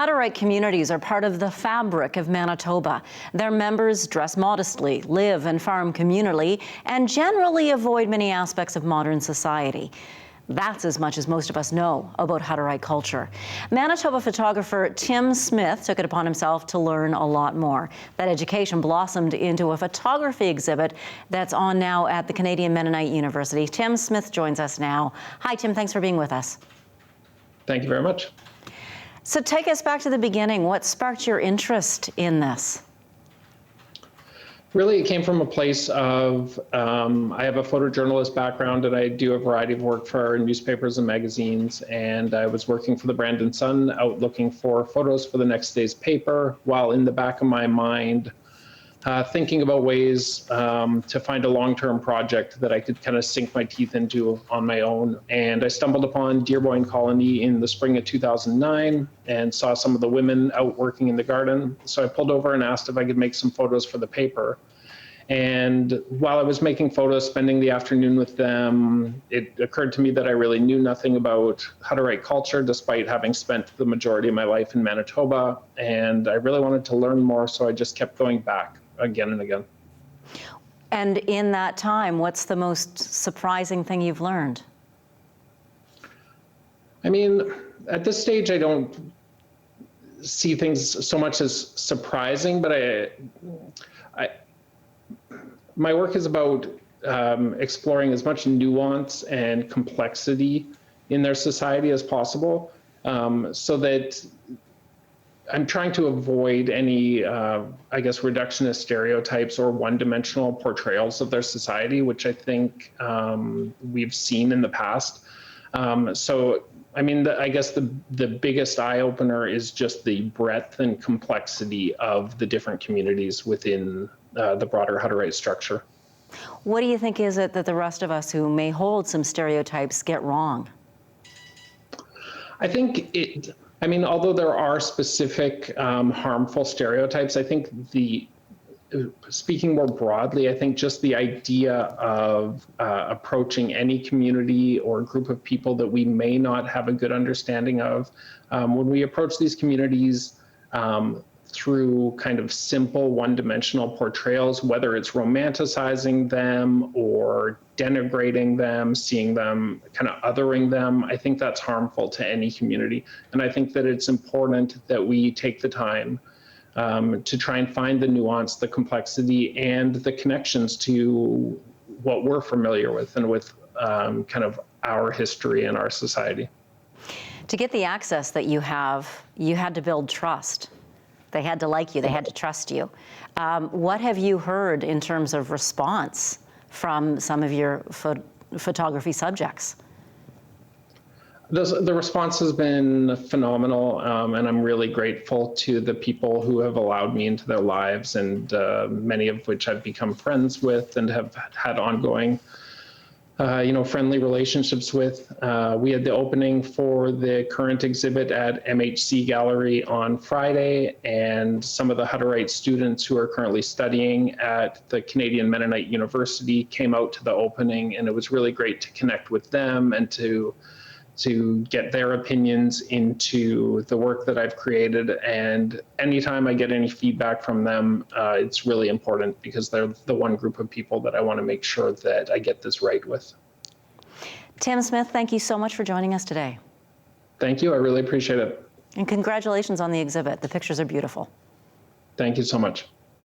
Hutterite communities are part of the fabric of Manitoba. Their members dress modestly, live and farm communally, and generally avoid many aspects of modern society. That's as much as most of us know about Hutterite culture. Manitoba photographer Tim Smith took it upon himself to learn a lot more. That education blossomed into a photography exhibit that's on now at the Canadian Mennonite University. Tim Smith joins us now. Hi, Tim, thanks for being with us. Thank you very much. So take us back to the beginning. What sparked your interest in this? Really, it came from a place of, I have a photojournalist background and I do a variety of work for newspapers and magazines. And I was working for the Brandon Sun, out looking for photos for the next day's paper, while in the back of my mind, thinking about ways to find a long-term project that I could kind of sink my teeth into on my own. And I stumbled upon Dearborn Colony in the spring of 2009 and saw some of the women out working in the garden. So I pulled over and asked if I could make some photos for the paper. And while I was making photos, spending the afternoon with them, it occurred to me that I really knew nothing about Hutterite culture, despite having spent the majority of my life in Manitoba. And I really wanted to learn more, so I just kept going back again and again. And in that time, what's the most surprising thing you've learned? I mean, at this stage, I don't see things so much as surprising, but my work is about exploring as much nuance and complexity in their society as possible, so that I'm trying to avoid any, I guess, reductionist stereotypes or one-dimensional portrayals of their society, which I think we've seen in the past. So, I mean, I guess the biggest eye-opener is just the breadth and complexity of the different communities within the broader Hutterite structure. What do you think is it that the rest of us who may hold some stereotypes get wrong? I think I mean, although there are specific harmful stereotypes, I think speaking more broadly, I think just the idea of approaching any community or group of people that we may not have a good understanding of, when we approach these communities through kind of simple one-dimensional portrayals, whether it's romanticizing them or denigrating them, seeing them, kind of othering them, I think that's harmful to any community. And I think that it's important that we take the time to try and find the nuance, the complexity, and the connections to what we're familiar with and with kind of our history and our society. To get the access that you have, you had to build trust. They had to like you, they had to trust you. What have you heard in terms of response from some of your photography subjects? The response has been phenomenal, and I'm really grateful to the people who have allowed me into their lives, and many of which I've become friends with and have had ongoing friendly relationships with. We had the opening for the current exhibit at MHC Gallery on Friday, and some of the Hutterite students who are currently studying at the Canadian Mennonite University came out to the opening, and it was really great to connect with them and to get their opinions into the work that I've created. And anytime I get any feedback from them, it's really important because they're the one group of people that I want to make sure that I get this right with. Tim Smith, thank you so much for joining us today. Thank you, I really appreciate it. And congratulations on the exhibit. The pictures are beautiful. Thank you so much.